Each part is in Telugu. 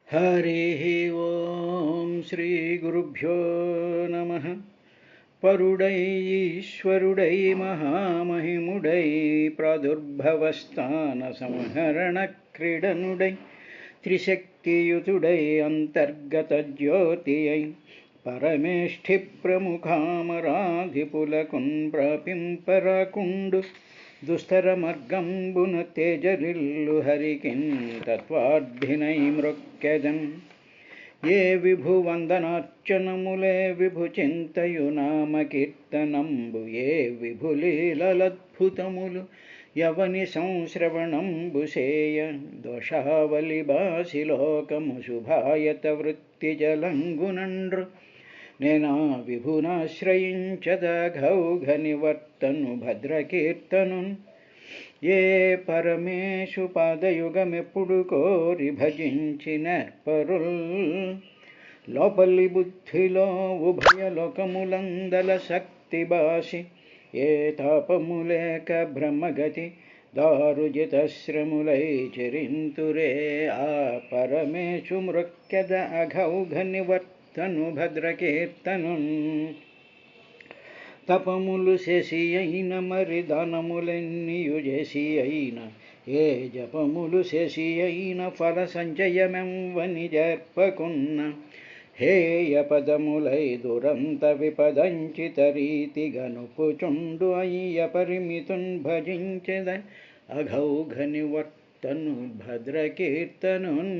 हरिः ओं श्रीगुरुभ्यो नमः। परुडै ईश्वरुडै महामहिमुडै प्रादुर्भवस्थानसंहरणक्रीडनुडै त्रिशक्तियुतुडै अन्तर्गतज्योतियै परमेष्ठिप्रमुखामराधिपुलकुन् प्रापिंपराकुण्डु దుస్తరమర్గంబున తేజరిల్లు హరికిన్ తత్వార్థినై మృక్కెదన్. ఏ విభు వందనార్చనములే విభు చింతయు నామ కీర్తనంబు, ఏ విభులీలద్భుతములు యవని సంశ్రవణంబు సేయ. దోషావలి బాసి లోకము శుభాయత వృత్తి జలంగునండ్రు, నేనా విభునాశ్రయించదఘౌఘ నివర్తను భద్రకీర్తనున్. ఏ పరమేశు పాదయుగమెప్పుడు కోరి భజించిన పరుల్, లోపలి బుద్ధిలో ఉభయలోకములందల శక్తి బాసి. ఏ తాపములేక బ్రహ్మగతి దారుజితశ్రములై చరింతురే, ఆ పరమేశు మృక్యద అఘౌఘ నివర్తను భద్రకీర్తనున్. తపములు శశి అయిన మరి దానములెన్నియు చేసి అయిన, ఏ జపములు శశి అయిన ఫల సంచయమెంవని జర్పకున్న. హేయ పదములై దురంత విపదంచిత రీతిగా నొప్పుచుండు అయ్య పరిమితున్ భజించెద అఘౌఘ నివర్తను భద్రకీర్తనున్.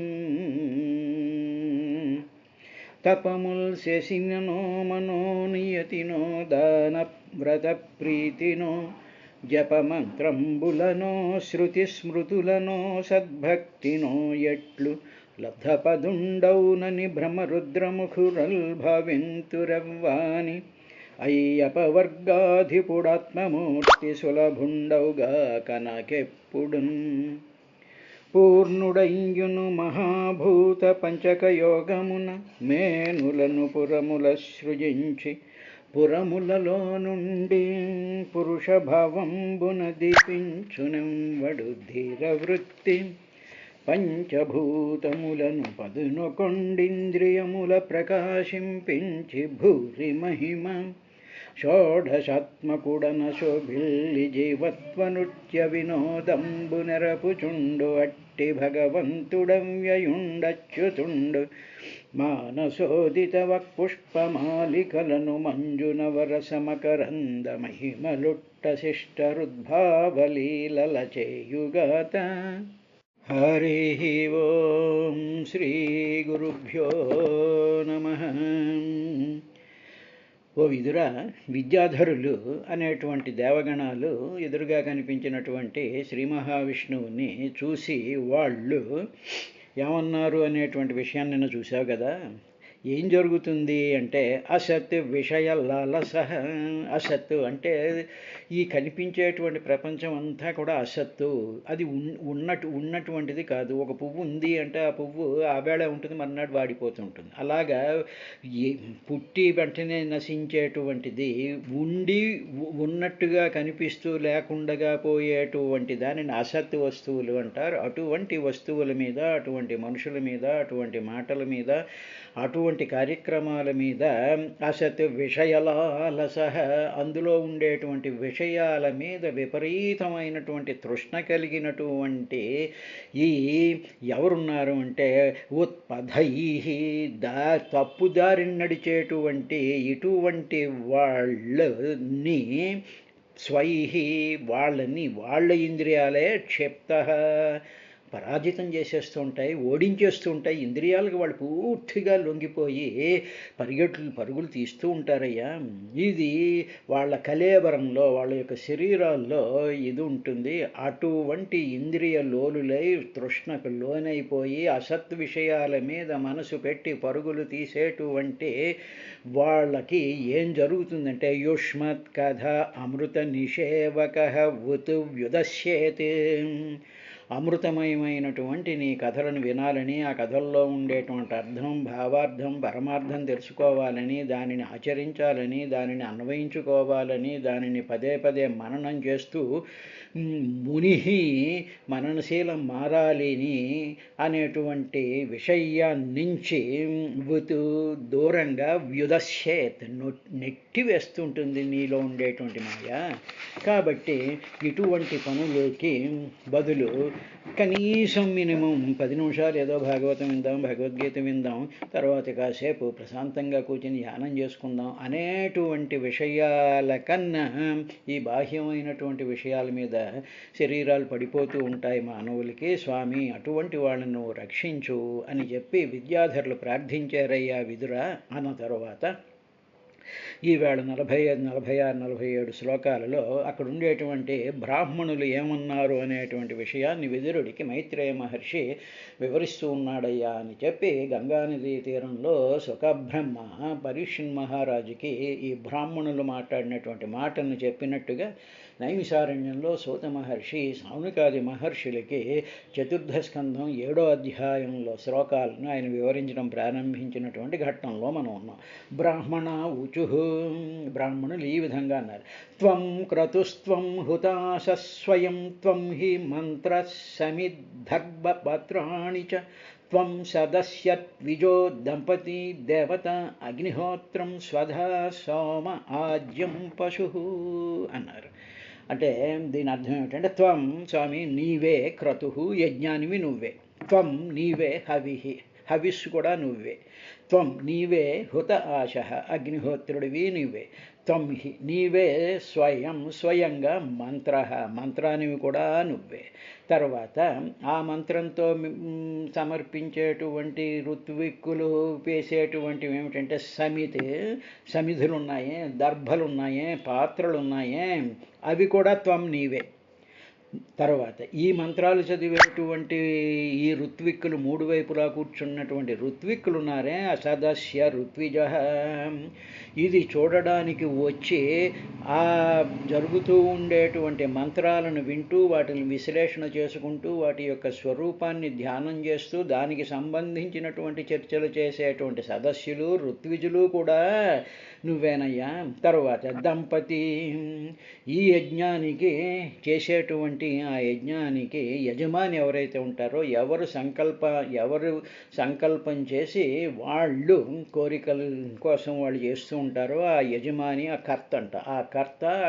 తపముల్ శశినో మనోనియతినో దాన వ్రత ప్రీతినో జపమంత్రంబులనో శృతి స్మృతులనో సద్భక్తినో ఎట్లు లబ్ధపదుండౌనని భ్రమరుద్రముఖురల్ భావింతురవ్వాని. అయ్యపవర్గాధిపుడాత్మమూర్తి సులభుండౌగా కనకెప్పుడున్. పూర్ణుడయ్యును మహాభూత పంచకయోగమున మేనులను పురముల సృజించి, పురములలో నుండి పురుషభావంబున దీపించునెంవడు ధీరవృత్తి. పంచభూతములను పదునొకొండింద్రియముల ప్రకాశింపించి భూరి మహిమ. షోడశాత్మకుడన శోభిల్లి జీవత్వ నృత్య వినోదంబు నెరపుచుండు, అట్టి భగవంతుడవ్యయుండచ్యుతుండు. మానసోదిత వక్పుష్పమాలికలను మంజునవర సమకరంద మహిమలుట్ట శిష్టరుద్భావలీలల చేయుగాత. హరి ఓం శ్రీ గురుభ్యో నమః. ఓ విదుర, విద్యాధరులు అనేటువంటి దేవగణాలు ఎదురుగా కనిపించినటువంటి శ్రీ మహావిష్ణువుని చూసి వాళ్ళు ఏమన్నారు అనేటువంటి విషయాన్ని నిన్న చూసావు కదా. ఏం జరుగుతుంది అంటే, అసత్ విషయ లాలసహ. అసత్తు అంటే ఈ కనిపించేటువంటి ప్రపంచం అంతా కూడా అసత్తు, అది ఉన్నటువంటిది కాదు. ఒక పువ్వు ఉంది అంటే ఆ పువ్వు ఆవేళ ఉంటుంది, మర్నాడు వాడిపోతుంటుంది. అలాగా పుట్టి వెంటనే నశించేటువంటిది ఉండి ఉన్నట్టుగా కనిపిస్తూ లేకుండా పోయేటువంటి దానిని అసత్ వస్తువులు అంటారు. అటువంటి వస్తువుల మీద, అటువంటి మనుషుల మీద, అటువంటి మాటల మీద, అటువంటి కార్యక్రమాల మీద అసత్ విషయలాలసహ, అందులో ఉండేటువంటి విషయాల మీద విపరీతమైనటువంటి తృష్ణ కలిగినటువంటి ఈ ఎవరున్నారు అంటే ఉత్పధై, తప్పుదారిని నడిచేటువంటి ఇటువంటి వాళ్ళని స్వైహి, వాళ్ళ ఇంద్రియాలే క్షిప్త పరాజితం చేసేస్తూ ఉంటాయి, ఓడించేస్తూ ఉంటాయి. ఇంద్రియాలకు వాళ్ళు పూర్తిగా లొంగిపోయి పరుగులు తీస్తూ ఉంటారయ్యా. ఇది వాళ్ళ కలేబరంలో, వాళ్ళ యొక్క శరీరాల్లో ఇది ఉంటుంది. అటువంటి ఇంద్రియ లోలులై తృష్ణకు లోనైపోయి అసత్ విషయాల మీద మనసు పెట్టి పరుగులు తీసేటువంటి వాళ్ళకి ఏం జరుగుతుందంటే, యుష్మత్ కథ అమృత నిషేవక ఉతు వ్యుదశ్యేత్. అమృతమయమైనటువంటి నీ కథలను వినాలని, ఆ కథల్లో ఉండేటువంటి అర్థం, భావార్థం, పరమార్థం తెలుసుకోవాలని, దానిని ఆచరించాలని, దానిని అన్వయించుకోవాలని, దానిని పదే పదే మననం చేస్తూ మునిహి మననశీలం మారాలిని అనేటువంటి విషయాన్నించి దూరంగా వ్యుదశ్చేత్ నెట్టి వేస్తుంటుంది నీలో ఉండేటువంటి మాయ. కాబట్టి ఇటువంటి పనులకి బదులు కనీసం మినిమం 10 నిమిషాలు ఏదో భాగవతం విందాం, భగవద్గీత విందాం, తర్వాత కాసేపు ప్రశాంతంగా కూర్చొని ధ్యానం చేసుకుందాం అనేటువంటి విషయాల కన్నా ఈ బాహ్యమైనటువంటి విషయాల మీద శరీరాలు పడిపోతూ ఉంటాయి మానవులకి. స్వామి అటువంటి వాళ్ళను రక్షించు అని చెప్పి విద్యాధరులు ప్రార్థించారయ్యా విదుర. అన్న తర్వాత ఈవేళ 45, 46, 47 శ్లోకాలలో అక్కడ ఉండేటువంటి బ్రాహ్మణులు ఏమన్నారు అనేటువంటి విషయాన్ని విదురుడికి మైత్రేయ మహర్షి వివరిస్తూ ఉన్నాడయ్యా అని చెప్పి గంగానదీ తీరంలో సుఖబ్రహ్మ పరీక్షణ్ మహారాజుకి ఈ బ్రాహ్మణులు మాట్లాడినటువంటి మాటను చెప్పినట్టుగా నైమిషారణ్యంలో సూత మహర్షి సౌనకాది మహర్షులకి చతుర్థ స్కంధం 7వ అధ్యాయంలో శ్లోకాలను ఆయన వివరించడం ప్రారంభించినటువంటి ఘట్టంలో మనం ఉన్నాం. బ్రాహ్మణ ఊచుహు, బ్రాహ్మణులు ఈ విధంగా అన్నారు. త్వం క్రతుస్త్వం హుతాసస్వయం త్వం హి మంత్ర సమిద్ధర్భపత్రాణి చ త్వం సదస్యద్విజో దంపతి దేవత అగ్నిహోత్రం స్వధా సోమ ఆజ్యం పశు అన్నారు. అంటే దీని అర్థం ఏమిటంటే, త్వం స్వామి నీవే క్రతు, యజ్ఞానివి నువ్వే, త్వం నీవే హవిహి, హవిస్సు కూడా నువ్వే, త్వం నీవే హుత ఆశ అగ్నిహోత్రుడివి నీవే, త్వం హి నీవే స్వయంగా మంత్ర, మంత్రానివి కూడా నువ్వే. తర్వాత ఆ మంత్రంతో సమర్పించేటువంటి ఋత్విక్కులు వేసేటువంటివి ఏమిటంటే సమిధులు ఉన్నాయి, దర్భలు ఉన్నాయి, పాత్రలు ఉన్నాయి, అవి కూడా త్వం నీవే. తర్వాత ఈ మంత్రాలు చదివేటువంటి ఈ ఋత్విక్కులు, 3 వైపులా కూర్చున్నటువంటి ఋత్విక్కులు ఉన్నారే, అసదస్య ఋత్విజ, ఇది చూడడానికి వచ్చి ఆ జరుగుతూ ఉండేటువంటి మంత్రాలను వింటూ వాటిని విశ్లేషణ చేసుకుంటూ వాటి యొక్క స్వరూపాన్ని ధ్యానం చేస్తూ దానికి సంబంధించినటువంటి చర్చలు చేసేటువంటి సదస్యులు ఋత్విజులు కూడా నువ్వేనయ్యా. తరువాత దంపతి, ఈ యజ్ఞానికి చేసేటువంటి ఆ యజ్ఞానికి యజమాని ఎవరైతే ఉంటారో, ఎవరు సంకల్పం చేసి వాళ్ళు కోరికల కోసం వాళ్ళు చేస్తూ ఉంటారో ఆ యజమాని, ఆ కర్త అంట. ఆ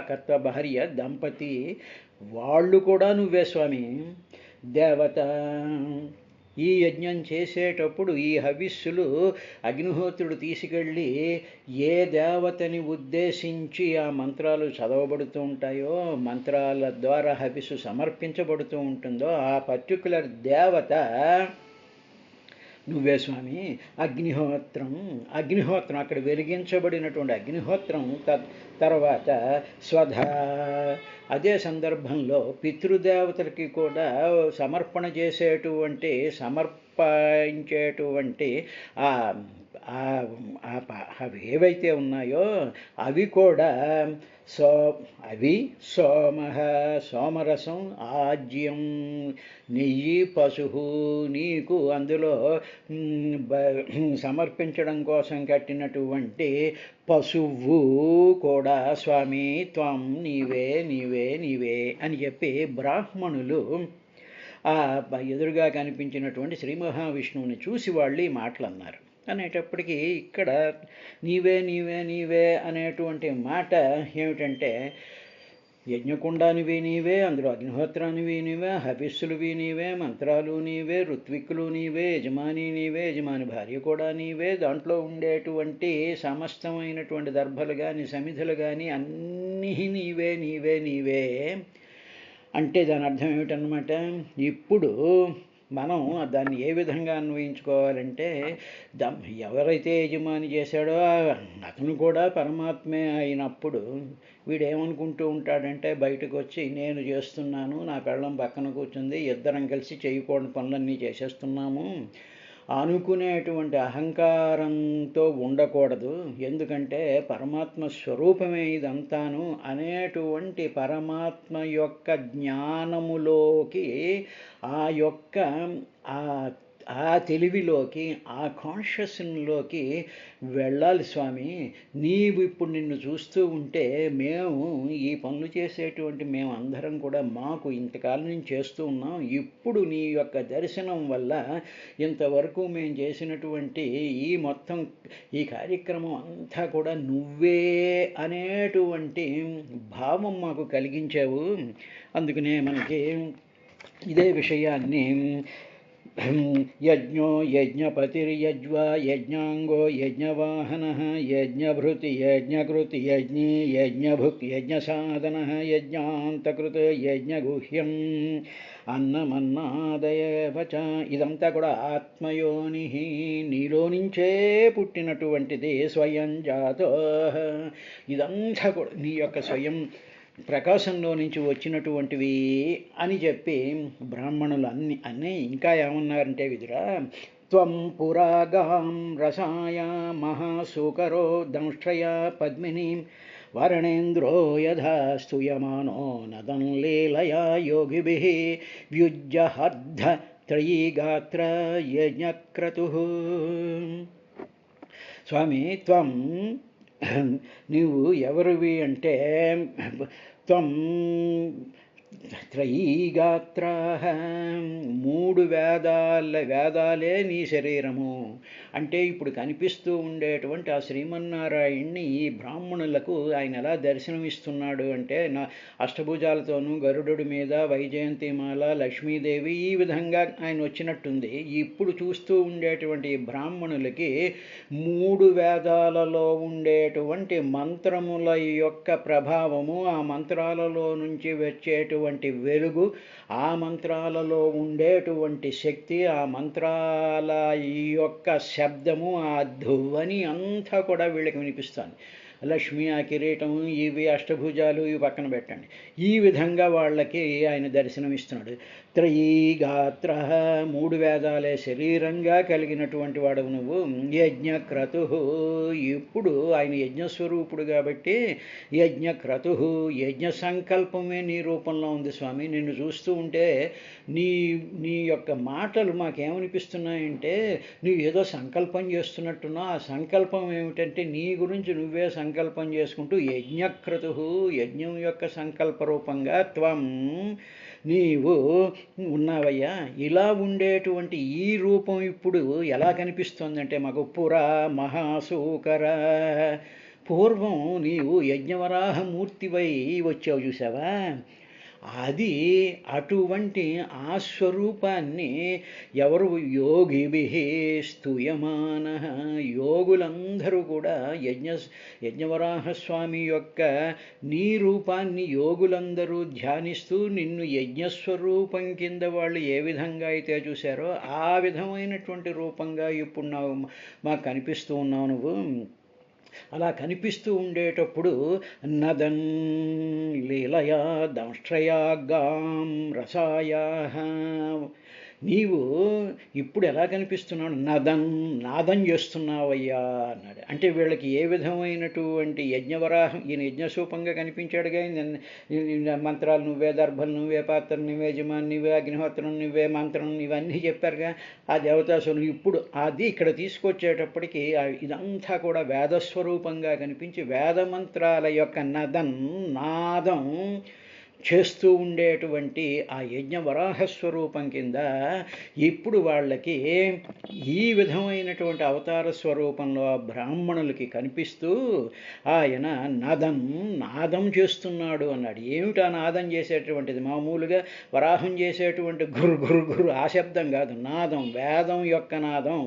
కర్త భార్య దంపతి వాళ్ళు కూడా నువ్వే స్వామి. దేవత, ఈ యజ్ఞం చేసేటప్పుడు ఈ హవిస్సులు అగ్నిహోత్రుడు తీసుకెళ్ళి ఏ దేవతని ఉద్దేశించి ఆ మంత్రాలు చదవబడుతూ ఉంటాయో, మంత్రాల ద్వారా హవిస్సు సమర్పించబడుతూ ఉంటుందో ఆ పర్టిక్యులర్ దేవత నువ్వే స్వామి. అగ్నిహోత్రం అక్కడ వెలిగించబడినటువంటి అగ్నిహోత్రం. తర్వాత స్వధా, అదే సందర్భంలో పితృదేవతలకి కూడా సమర్పించేటువంటి అవి ఏవైతే ఉన్నాయో అవి కూడా సోమరసం, ఆజ్యం నెయ్యి, పశువు నీకు అందులో సమర్పించడం కోసం కట్టినటువంటి పశువు కూడా స్వామి త్వం నీవే అని చెప్పి బ్రాహ్మణులు ఆ ఎదురుగా కనిపించినటువంటి శ్రీ మహావిష్ణువుని చూసి వాళ్ళు ఈ మాటలు అన్నారు. అనేటప్పటికీ ఇక్కడ నీవే అనేటువంటి మాట ఏమిటంటే, యజ్ఞకుండానివి నీవే, అందులో అగ్నిహోత్రానివి నీవే, హవిస్సులువి నీవే, మంత్రాలు నీవే, ఋత్విక్కులు నీవే, యజమాని నీవే, యజమాని భార్య కూడా నీవే, దాంట్లో ఉండేటువంటి సమస్తమైనటువంటి దర్భలు కానీ సమిధులు కానీ అన్నీ నీవే అంటే దాని అర్థం ఏమిటన్నమాట. ఇప్పుడు మనం దాన్ని ఏ విధంగా అన్వయించుకోవాలంటే, ఎవరైతే యజమాని చేశాడో అతను కూడా పరమాత్మే అయినప్పుడు వీడేమనుకుంటూ ఉంటాడంటే, బయటకు వచ్చి నేను చేస్తున్నాను, నా పెళ్ళం పక్కన కూర్చుంది, ఇద్దరం కలిసి చేయకూడని పనులన్నీ చేసేస్తున్నాము, అనుకునేటువంటి అహంకారంతో ఉండకూడదు. ఎందుకంటే పరమాత్మ స్వరూపమే ఇదంతాను అనేటువంటి పరమాత్మ యొక్క జ్ఞానములోకి ఆ యొక్క ఆ ఆ తెలివిలోకి ఆ కాన్షియస్లోకి వెళ్ళాలి స్వామి. నీవు ఇప్పుడు నిన్ను చూస్తూ ఉంటే మేము ఈ పనులు చేసేటువంటి మేము అందరం కూడా మాకు ఇంతకాలం నుంచి చేస్తూ ఉన్నాం. ఇప్పుడు నీ యొక్క దర్శనం వల్ల ఇంతవరకు మేము చేసినటువంటి ఈ మొత్తం ఈ కార్యక్రమం అంతా కూడా నువ్వే అనేటువంటి భావం మాకు కలిగించావు. అందుకనే మనకి ఇదే విషయాన్ని యజ్ఞో యజ్ఞపతిర్యజ్వా యజ్ఞాంగో యజ్ఞవాహన యజ్ఞభృతి యజ్ఞకృతి యజ్ఞీ యజ్ఞభుక్ యజ్ఞసాధన యజ్ఞాంతకృత యజ్ఞగుహ్యం అన్నమన్నాదయవచ. ఇదంతా కూడా ఆత్మయోని, నీలో నుంచే పుట్టినటువంటిది. స్వయం జాతో, ఇదంతా కూడా నీ యొక్క స్వయం ప్రకాశంలో నుంచి వచ్చినటువంటివి అని చెప్పి బ్రాహ్మణులు అన్నీ ఇంకా ఏమన్నారంటే విదురా, త్వం పురాగాం రసాయ మహాసూకరో దంష్ట్రయ పద్మినీం వరణేంద్రో యథా స్తూయమానో నదం లీలయా యోగిభిః వ్యుజ్జహర్ధ త్రయీగాత్ర యజ్ఞక్రతుః. స్వామి, త్వం నీవు ఎవరివి అంటే త్వం త్రయీగాత్ర, మూడు వేదాలే నీ శరీరము. అంటే ఇప్పుడు కనిపిస్తూ ఉండేటువంటి ఆ శ్రీమన్నారాయణ్ణి ఈ బ్రాహ్మణులకు ఆయన ఎలా దర్శనమిస్తున్నాడు అంటే అష్టభుజాలతోనూ గరుడు మీద వైజయంతిమాల లక్ష్మీదేవి ఈ విధంగా ఆయన వచ్చినట్టుంది. ఇప్పుడు చూస్తూ ఉండేటువంటి బ్రాహ్మణులకి మూడు వేదాలలో ఉండేటువంటి మంత్రముల యొక్క ప్రభావము, ఆ మంత్రాలలో నుంచి వచ్చేటువంటి వెలుగు, ఆ మంత్రాలలో ఉండేటువంటి శక్తి, ఆ మంత్రాల యొక్క శబ్దము, ఆ ధ్వని అంతా కూడా వీళ్ళకి వినిపిస్తుంది. లక్ష్మి, ఆ కిరీటం, ఇవి అష్టభుజాలు ఇవి పక్కన పెట్టండి. ఈ విధంగా వాళ్ళకి ఆయన దర్శనమిస్తున్నాడు. త్రయీగాత్ర, మూడు వేదాలే శరీరంగా కలిగినటువంటి వాడవు నువ్వు. యజ్ఞక్రతు, ఇప్పుడు ఆయన యజ్ఞస్వరూపుడు కాబట్టి యజ్ఞక్రతు, యజ్ఞ సంకల్పమే నీ రూపంలో ఉంది స్వామి. నిన్ను చూస్తూ ఉంటే నీ యొక్క మాటలు మాకేమనిపిస్తున్నాయంటే నువ్వు ఏదో సంకల్పం చేస్తున్నట్టున్నావు. ఆ సంకల్పం ఏమిటంటే నీ గురించి నువ్వే సంకల్పం చేసుకుంటూ యజ్ఞక్రతు, యజ్ఞం యొక్క సంకల్ప రూపంగా త్వం నీవు ఉన్నావయ్యా. ఇలా ఉండేటువంటి ఈ రూపం ఇప్పుడు ఎలా కనిపిస్తోందంటే మాకు పురా మహాసూకర, పూర్వం నీవు యజ్ఞవరాహమూర్తివై వచ్చావు చూసావా, అది అటువంటి ఆ స్వరూపాన్ని ఎవరు యోగిభిః స్తూయమాన, యోగులందరూ కూడా యజ్ఞవరాహస్వామి యొక్క నీ రూపాన్ని యోగులందరూ ధ్యానిస్తూ నిన్ను యజ్ఞస్వరూపం కింద వాళ్ళు ఏ విధంగా అయితే చూశారో ఆ విధమైనటువంటి రూపంగా ఇప్పుడు మాకు కనిపిస్తూ ఉన్నావు నువ్వు. అలా కనిపిస్తూ ఉండేటప్పుడు నదన్ లీలయా దంష్ట్రయాగాం రసాయా, నీవు ఇప్పుడు ఎలా కనిపిస్తున్నావు, నాదం చేస్తున్నావయ్యా అన్నాడు. అంటే వీళ్ళకి ఏ విధమైనటువంటి యజ్ఞవరాహం, ఈయన యజ్ఞస్వరూపంగా కనిపించాడుగా, మంత్రాలు నువ్వే, దర్భలు నువ్వే, పాత్రలు నువ్వే, యజమాని నువ్వే, అగ్నిహోత్రం నువ్వే, మంత్రం ఇవన్నీ చెప్పారుగా ఆ దేవతాసులు. ఇప్పుడు అది ఇక్కడ తీసుకొచ్చేటప్పటికి ఇదంతా కూడా వేదస్వరూపంగా కనిపించి వేదమంత్రాల యొక్క నాదం చేస్తూ ఉండేటువంటి ఆ యజ్ఞ వరాహస్వరూపం కింద ఇప్పుడు వాళ్ళకి ఈ విధమైనటువంటి అవతార స్వరూపంలో ఆ బ్రాహ్మణులకి కనిపిస్తూ ఆయన నాదం చేస్తున్నాడు అన్నాడు. ఏమిటా నాదం చేసేటువంటిది? మామూలుగా వరాహం చేసేటువంటి గురు ఆ శబ్దం కాదు, నాదం, వేదం యొక్క నాదం.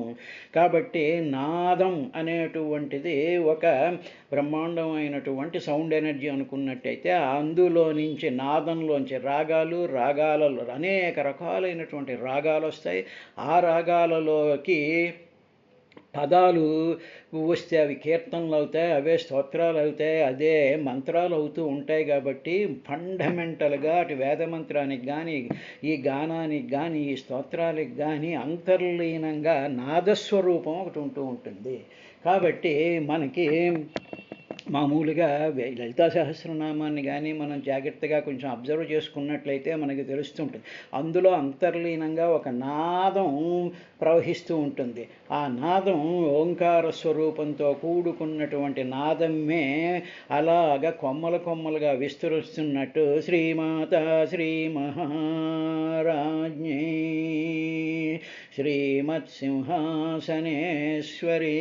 కాబట్టి నాదం అనేటువంటిది ఒక బ్రహ్మాండమైనటువంటి సౌండ్ ఎనర్జీ అనుకున్నట్టయితే అందులో నుంచి నాదంలోంచి రాగాలలో అనేక రకాలైనటువంటి రాగాలు వస్తాయి. ఆ రాగాలలోకి పదాలు వస్తే అవి కీర్తనలు అవుతాయి, అవే స్తోత్రాలు అవుతాయి, అదే మంత్రాలు అవుతూ ఉంటాయి. కాబట్టి ఫండమెంటల్గా అటు వేదమంత్రానికి కానీ, ఈ గానానికి కానీ, ఈ స్తోత్రాలకు కానీ అంతర్లీనంగా నాదస్వరూపం ఒకటి ఉంటూ ఉంటుంది. కాబట్టి మనకి మామూలుగా లలితా సహస్రనామాన్ని కానీ మనం జాగ్రత్తగా కొంచెం అబ్జర్వ్ చేసుకున్నట్లయితే మనకి తెలుస్తుంటుంది. అందులో అంతర్లీనంగా ఒక నాదం ప్రవహిస్తూ ఉంటుంది. ఆ నాదం ఓంకార స్వరూపంతో కూడుకున్నటువంటి నాదమే అలాగ కొమ్మలు కొమ్మలుగా విస్తరిస్తున్నట్టు శ్రీమాత శ్రీ మహారాజ్ఞీ శ్రీమత్సింహాసనేశ్వరీ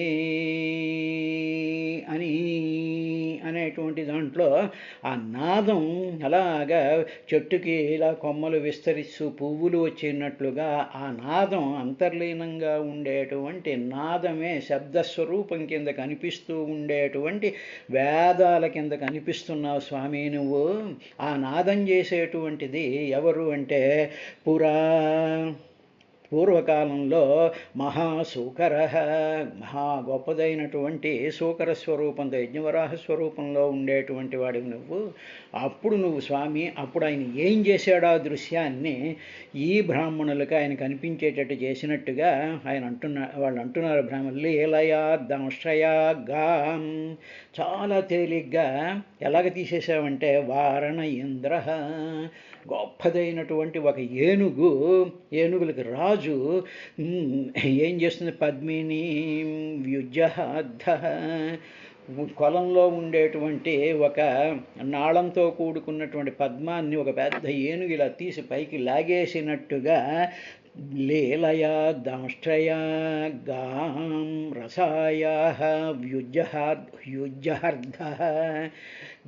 అనేటువంటి దాంట్లో ఆ నాదం అలాగా చెట్టుకి ఇలా కొమ్మలు విస్తరిస్తూ పువ్వులు వచ్చినట్లుగా ఆ నాదం అంతర్లీనంగా ఉండేటువంటి నాదమే శబ్దస్వరూపం కింద కనిపిస్తూ ఉండేటువంటి వేదాల కింద కనిపిస్తున్నావు స్వామి నువ్వు. ఆ నాదం చేసేటువంటిది ఎవరు అంటే పూర్వకాలంలో మహాసూకర, మహా గొప్పదైనటువంటి సూకర స్వరూపంతో యజ్ఞవరాహ స్వరూపంలో ఉండేటువంటి వాడివి నువ్వు. అప్పుడు నువ్వు స్వామి, అప్పుడు ఆయన ఏం చేశాడో ఆ దృశ్యాన్ని ఈ బ్రాహ్మణులకు ఆయన కనిపించేటట్టు చేసినట్టుగా వాళ్ళు అంటున్నారు బ్రాహ్మణులు, లీలయా దంశ్రయా గాం, చాలా తేలిగ్గా ఎలాగ తీసేసావంటే వారణ ఇంద్ర, గొప్పదైనటువంటి ఒక ఏనుగులకు రాజు ఏం చేస్తుంది, పద్మిని వ్యుజ్జహాద్ధ, కొలంలో ఉండేటువంటి ఒక నాళంతో కూడుకున్నటువంటి పద్మాన్ని ఒక పెద్ద ఏనుగు ఇలా తీసి పైకి లాగేసినట్టుగా లీలయా దంష్ట్రయా గాం రసాయా వ్యుజ్జహార్ధ,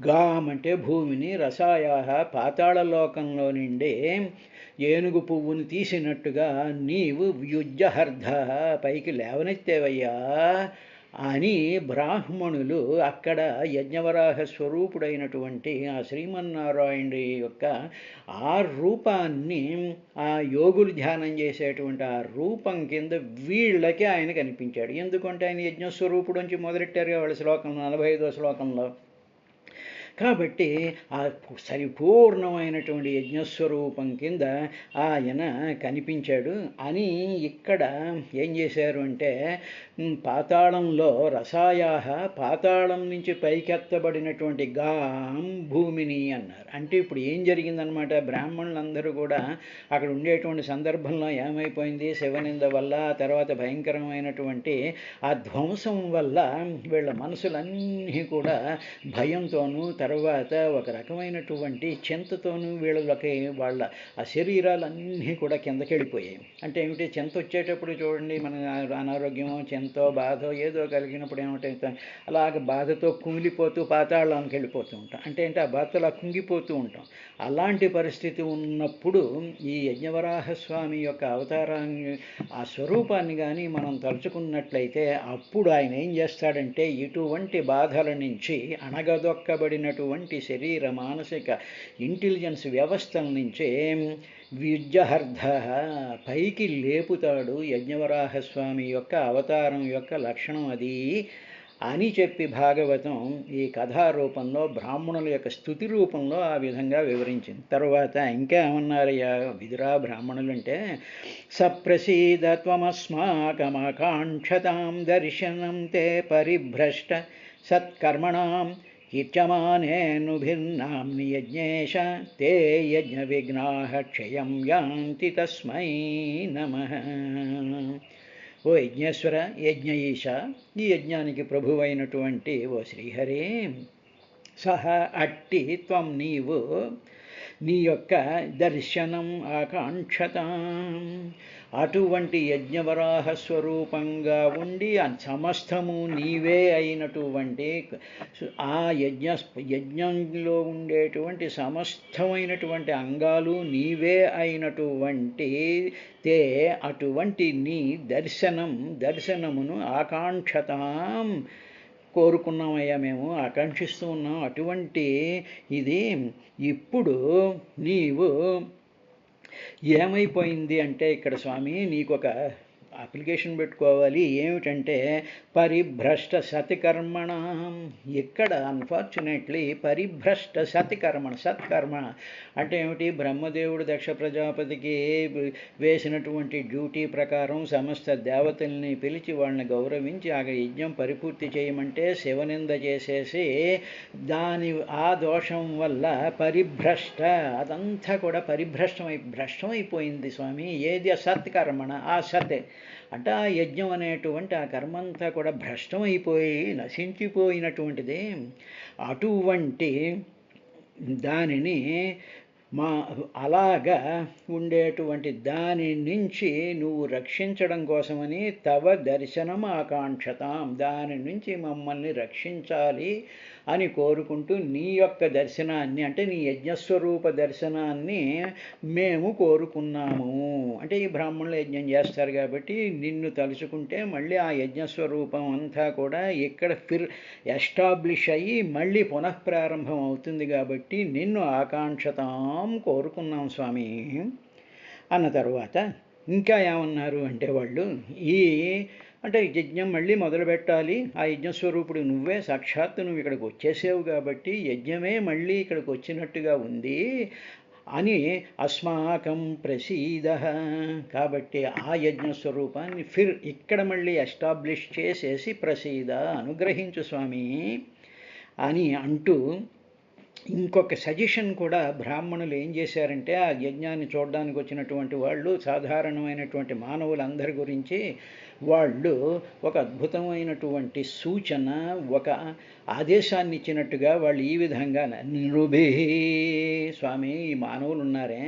గాం అంటే భూమిని, రసాయా పాతాళలోకంలో నుండి ఏనుగు పువ్వును తీసినట్టుగా నీవు వ్యుజ్జహర్ధ పైకి లేవనెత్తేవయ్యా అని బ్రాహ్మణులు అక్కడ యజ్ఞవరాహ స్వరూపుడైనటువంటి ఆ శ్రీమన్నారాయణుడి యొక్క ఆ రూపాన్ని, ఆ యోగులు ధ్యానం చేసేటువంటి ఆ రూపం కింద వీళ్ళకి ఆయన కనిపించాడు. ఎందుకంటే ఆయన యజ్ఞస్వరూపుడు నుంచి మొదలెట్టారు వాళ్ళ శ్లోకంలో 45వ శ్లోకంలో. కాబట్టి ఆ పరిపూర్ణమైనటువంటి యజ్ఞస్వరూపం కింద ఆయన కనిపించాడు అని ఇక్కడ ఏం చేశారు అంటే పాతాళంలో రసాయాహ, పాతాళం నుంచి పైకెత్తబడినటువంటి గాం భూమిని అన్నారు. అంటే ఇప్పుడు ఏం జరిగిందనమాట, బ్రాహ్మణులందరూ కూడా అక్కడ ఉండేటువంటి సందర్భంలో ఏమైపోయింది, శివనింద వల్ల, తర్వాత భయంకరమైనటువంటి ఆ ధ్వంసం వల్ల వీళ్ళ మనసులన్నీ కూడా భయంతోనూ, తర్వాత ఒక రకమైనటువంటి చింతతోనూ వాళ్ళ ఆ శరీరాలన్నీ కూడా కిందకి వెళ్ళిపోయాయి. అంటే ఏమిటి, చింత వచ్చేటప్పుడు చూడండి, మన అనారోగ్యమో ఎంతో బాధో ఏదో కలిగినప్పుడు ఏమిటైతే అలాగ బాధతో కుంగిపోతూ పాతాళానికి వెళ్ళిపోతూ ఉంటాం. అంటే ఏంటి, ఆ బాధతో అలా కుంగిపోతూ ఉంటాం. అలాంటి పరిస్థితి ఉన్నప్పుడు ఈ యజ్ఞవరాహస్వామి యొక్క అవతారాన్ని, ఆ స్వరూపాన్ని కానీ మనం తలుచుకున్నట్లయితే అప్పుడు ఆయన ఏం చేస్తాడంటే ఇటువంటి బాధల నుంచి, అణగదొక్కబడినటువంటి శరీర మానసిక ఇంటెలిజెన్స్ వ్యవస్థల నుంచే వ్యుజ్జహర్ధ పైకి లేపుతాడు. యజ్ఞవరాహస్వామి యొక్క అవతారం యొక్క లక్షణం అది అని చెప్పి భాగవతం ఈ కథారూపంలో బ్రాహ్మణుల యొక్క స్తుతి రూపంలో ఆ విధంగా వివరించింది. తర్వాత ఇంకా ఏమన్నారయ్యా విదురా బ్రాహ్మణులంటే, సప్రసీద త్వమస్మాకమాకాంక్షతాం దర్శనం తే పరిభ్రష్ట సత్కర్మణాం కీర్త్యమానేనుభిర్నామ్ని యజ్ఞేశ తే యజ్ఞ విఘ్నాః క్షయం యాంతి తస్మై నమః. ఓ యజ్ఞేశ్వర, యజ్ఞ ఈశ, ఈ యజ్ఞానికి ప్రభువైనటువంటి ఓ శ్రీహరి, సహ అట్టి త్వం నీవు, నీ యొక్క దర్శనం ఆకాంక్షతాం, అటువంటి యజ్ఞవరాహ స్వరూపంగా ఉండి సమస్తము నీవే అయినటువంటి ఆ యజ్ఞంలో ఉండేటువంటి సమస్తమైనటువంటి అంగాలు నీవే అయినటువంటి తే అటువంటి నీ దర్శనమును ఆకాంక్షతాం కోరుకున్నామయ్యా, మేము ఆకాంక్షిస్తూ ఉన్నాం. అటువంటి ఇది ఇప్పుడు నీవు ఏమైపోయింది అంటే ఇక్కడ స్వామి నీకొక అప్లికేషన్ పెట్టుకోవాలి. ఏమిటంటే పరిభ్రష్ట సతికర్మణ. ఇక్కడ అన్ఫార్చునేట్లీ పరిభ్రష్ట సత్కర్మ అంటే ఏమిటి? బ్రహ్మదేవుడు దక్ష ప్రజాపతికి వేసినటువంటి డ్యూటీ ప్రకారం సమస్త దేవతల్ని పిలిచి వాళ్ళని గౌరవించి ఆ యజ్ఞం పరిపూర్తి చేయమంటే శివనింద చేసేసి ఆ దోషం వల్ల పరిభ్రష్ట, అదంతా కూడా భ్రష్టమైపోయింది స్వామి. ఏది సత్కర్మణ, ఆ సత్ అంటే ఆ యజ్ఞం అనేటువంటి ఆ కర్మంతా కూడా భ్రష్టమైపోయి నశించిపోయినటువంటిది. అటువంటి దానిని అలాగా ఉండేటువంటి దాని నుంచి నువ్వు రక్షించడం కోసమని తవ దర్శనం ఆకాంక్షతాం, దాని నుంచి మమ్మల్ని రక్షించాలి అని కోరుకుంటూ నీ యొక్క దర్శనాన్ని అంటే నీ యజ్ఞస్వరూప దర్శనాన్ని మేము కోరుకున్నాము. అంటే ఈ బ్రాహ్మణులు యజ్ఞం చేస్తారు కాబట్టి నిన్ను తలుచుకుంటే మళ్ళీ ఆ యజ్ఞస్వరూపం అంతా కూడా ఇక్కడ ఎస్టాబ్లిష్ అయ్యి మళ్ళీ పునఃప్రారంభం అవుతుంది కాబట్టి నిన్ను ఆకాంక్షతాం, కోరుకున్నాం స్వామి అన్న తర్వాత ఇంకా ఏమన్నారు అంటే వాళ్ళు అంటే యజ్ఞం మళ్ళీ మొదలు పెట్టాలి. ఆ యజ్ఞస్వరూపుడు నువ్వే, సాక్షాత్తు నువ్వు ఇక్కడికి వచ్చేసావు కాబట్టి యజ్ఞమే మళ్ళీ ఇక్కడికి వచ్చినట్టుగా ఉంది అని అస్మాకం ప్రసీద, కాబట్టి ఆ యజ్ఞస్వరూపాన్ని ఇక్కడ మళ్ళీ ఎస్టాబ్లిష్ చేసేసి ప్రసీద, అనుగ్రహించు స్వామి అని అంటూ ఇంకొక సజెషన్ కూడా బ్రాహ్మణులు ఏం చేశారంటే ఆ యజ్ఞాన్ని చూడడానికి వచ్చినటువంటి వాళ్ళు సాధారణమైనటువంటి మానవులందరి గురించి వాళ్ళు ఒక అద్భుతమైనటువంటి సూచన, ఒక ఆదేశాన్ని ఇచ్చినట్టుగా వాళ్ళు ఈ విధంగా నృభి, స్వామి ఈ మానవులు ఉన్నారే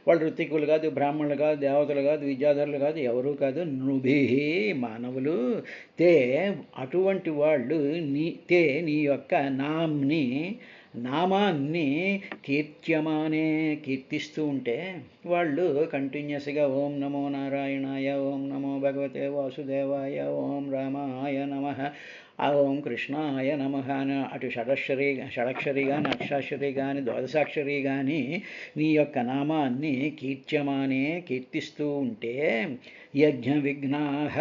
వాళ్ళు ఋత్వికులు కాదు, బ్రాహ్మణులు కాదు, దేవతలు కాదు, విద్యాధరులు కాదు, ఎవరూ కాదు, నృభి మానవులు, అటువంటి వాళ్ళు నీ యొక్క నామాన్ని కీర్తిస్తూ ఉంటే వాళ్ళు కంటిన్యూస్గా ఓం నమో నారాయణాయ, ఓం నమో భగవతే వాసుదేవాయ, ఓం రామాయ నమః, ఓం కృష్ణాయ నమః అని అటు షడక్షరి కానీ అక్షాక్షరి కానీ ద్వాదశాక్షరి కానీ నీ యొక్క నామాన్ని కీర్తిస్తూ ఉంటే యజ్ఞ విఘ్నాః,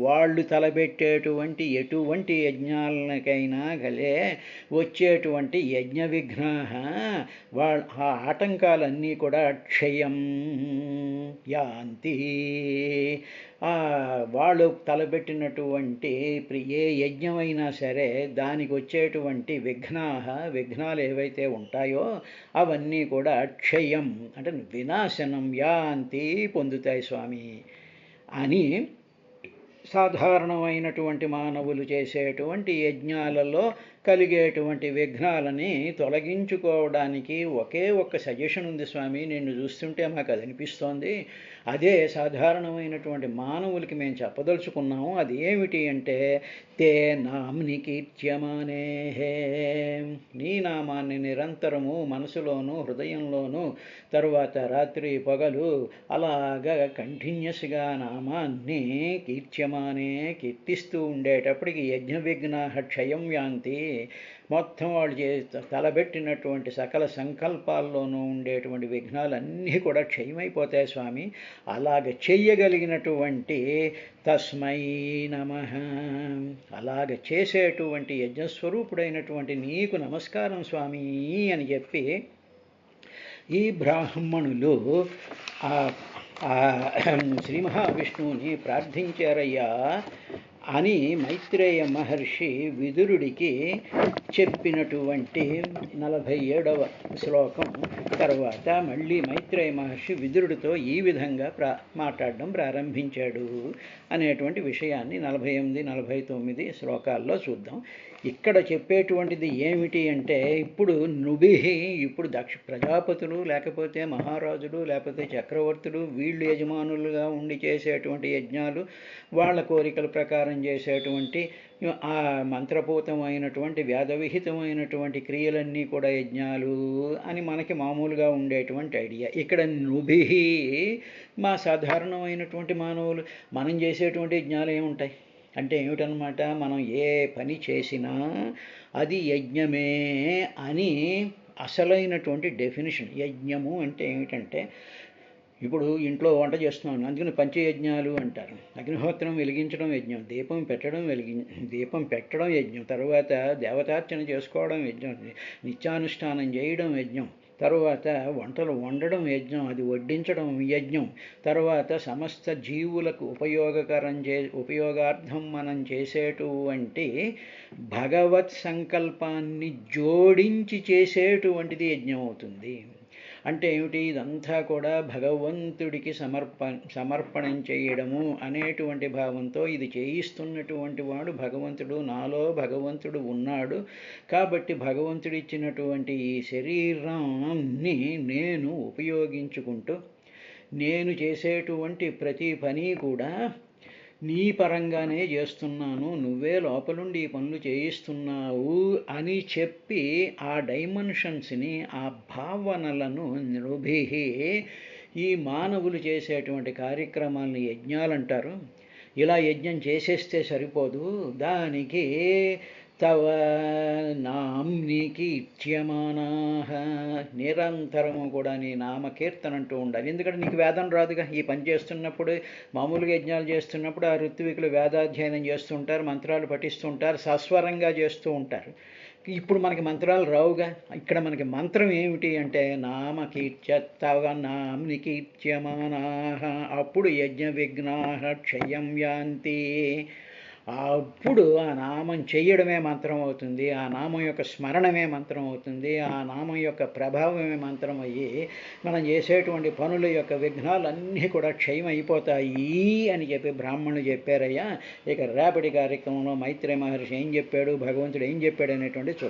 వాళ్ళు తలబెట్టేటువంటి ఎటువంటి యజ్ఞాలకైనా వచ్చేటువంటి యజ్ఞ విఘ్నాః, ఆ ఆటంకాలన్నీ కూడా క్షయం యాంతి. వాళ్ళు తలబెట్టినటువంటి ఏ యజ్ఞమైనా సరే దానికి వచ్చేటువంటి విఘ్నాలు ఏవైతే ఉంటాయో అవన్నీ కూడా క్షయం అంటే వినాశనం, యాంతి పొందుతాయి స్వామి అని సాధారణమైనటువంటి మానవులు చేసేటువంటి యజ్ఞాలలో కలిగేటువంటి విఘ్నాలని తొలగించుకోవడానికి ఒకే ఒక్క సజెషన్ ఉంది స్వామి. నిన్ను చూస్తుంటే మాకు అది అనిపిస్తోంది. అదే సాధారణమైనటువంటి మానవులకి మేము చెప్పదలుచుకున్నాము. అది ఏమిటి అంటే తే నామ్ని కీర్త్యమానే, నీ నామాన్ని నిరంతరము మనసులోను హృదయంలోను తరువాత రాత్రి పగలు అలాగా కంటిన్యూస్గా నామాన్ని కీర్తిస్తూ ఉండేటప్పటికి యజ్ఞ విఘ్నాః క్షయం యాంతి, మొత్తం వాళ్ళు తలబెట్టినటువంటి సకల సంకల్పాల్లోనూ ఉండేటువంటి విఘ్నాలన్నీ కూడా క్షయమైపోతాయి స్వామి. అలాగ చెయ్యగలిగినటువంటి తస్మై నమః, అలాగ చేసేటువంటి యజ్ఞస్వరూపుడైనటువంటి నీకు నమస్కారం స్వామి అని చెప్పి ఈ బ్రాహ్మణులు శ్రీ మహావిష్ణువుని ప్రార్థించారయ్యా అని మైత్రేయ మహర్షి విదురుడికి చెప్పినటువంటి 47వ శ్లోకం తర్వాత మళ్ళీ మైత్రేయ మహర్షి విదురుడితో ఈ విధంగా మాట్లాడడం ప్రారంభించాడు అనేటువంటి విషయాన్ని 48, 49 శ్లోకాల్లో చూద్దాం. ఇక్కడ చెప్పేటువంటిది ఏమిటి అంటే ఇప్పుడు ఇప్పుడు ప్రజాపతులు లేకపోతే మహారాజులు లేకపోతే చక్రవర్తులు వీళ్ళు యజమానులుగా ఉండి చేసేటువంటి యజ్ఞాలు, వాళ్ళ కోరికల ప్రకారం చేసేటువంటి ఆ మంత్రపూతమైనటువంటి వేదవిహితమైనటువంటి క్రియలన్నీ కూడా యజ్ఞాలు అని మనకి మామూలుగా ఉండేటువంటి ఐడియా. ఇక్కడ మా సాధారణమైనటువంటి మానవులు మనం చేసేటువంటి యజ్ఞాలు ఏముంటాయి అంటే ఏమిటనమాట, మనం ఏ పని చేసినా అది యజ్ఞమే అని అసలైనటువంటి డెఫినిషన్. యజ్ఞము అంటే ఏమిటంటే ఇప్పుడు ఇంట్లో వంట చేస్తున్నాను, అందుకని పంచయజ్ఞాలు అంటారు. అగ్నిహోత్రం వెలిగించడం యజ్ఞం, దీపం పెట్టడం యజ్ఞం, తర్వాత దేవతార్చన చేసుకోవడం యజ్ఞం, నిత్యానుష్ఠానం చేయడం యజ్ఞం, తరువాత వంటలు వండడం యజ్ఞం, అది వడ్డించడం యజ్ఞం, తర్వాత సమస్త జీవులకు ఉపయోగార్థం మనం చేసేటువంటి భగవత్ సంకల్పాన్ని జోడించి చేసేటువంటిది యజ్ఞం అవుతుంది. అంటే ఏమిటి? ఇదంతా కూడా భగవంతుడికి సమర్పణం చేయడము అనేటువంటి భావంతో ఇది చేయిస్తున్నటువంటి వాడు భగవంతుడు. నాలో భగవంతుడు ఉన్నాడు కాబట్టి భగవంతుడు ఇచ్చినటువంటి ఈ శరీరాన్ని నేను ఉపయోగించుకుంటూ నేను చేసేటువంటి ప్రతి పని కూడా నీ పరంగానే చేస్తున్నాను, నువ్వే లోపలుండి ఈ పనులు చేయిస్తున్నావు అని చెప్పి ఆ డైమెన్షన్స్ని, ఆ భావనలను నృభిహి ఈ మానవులు చేసేటువంటి కార్యక్రమాలని యజ్ఞాలంటారు. ఇలా యజ్ఞం చేసేస్తే సరిపోదు, దానికి తవ నామ్నికి ఇచ్యమానాః, నిరంతరము కూడా నీ నామకీర్తన అంటూ ఉండాలి. ఎందుకంటే నీకు వేదం రాదుగా. ఈ పని చేస్తున్నప్పుడు, మామూలుగా యజ్ఞాలు చేస్తున్నప్పుడు ఆ ఋత్వికులు వేదాధ్యయనం చేస్తుంటారు, మంత్రాలు పఠిస్తుంటారు, సస్వరంగా చేస్తూ ఉంటారు. ఇప్పుడు మనకి మంత్రాలు రావుగా. ఇక్కడ మనకి మంత్రం ఏమిటి అంటే తవ నామ్ని కీర్త్యమానాః, అప్పుడు యజ్ఞ విఘ్నాః క్షయం యాంతి. అప్పుడు ఆ నామం చెయ్యడమే మంత్రం అవుతుంది, ఆ నామం యొక్క స్మరణమే మంత్రం అవుతుంది, ఆ నామం యొక్క ప్రభావమే మంత్రం అయ్యి మనం చేసేటువంటి పనుల యొక్క విఘ్నాలన్నీ కూడా క్షయం అయిపోతాయి అని చెప్పి బ్రాహ్మణులు చెప్పారయ్యా. ఇక రేపటి కార్యక్రమంలో మైత్రేయ మహర్షి ఏం చెప్పాడు, భగవంతుడు ఏం చెప్పాడు అనేటువంటి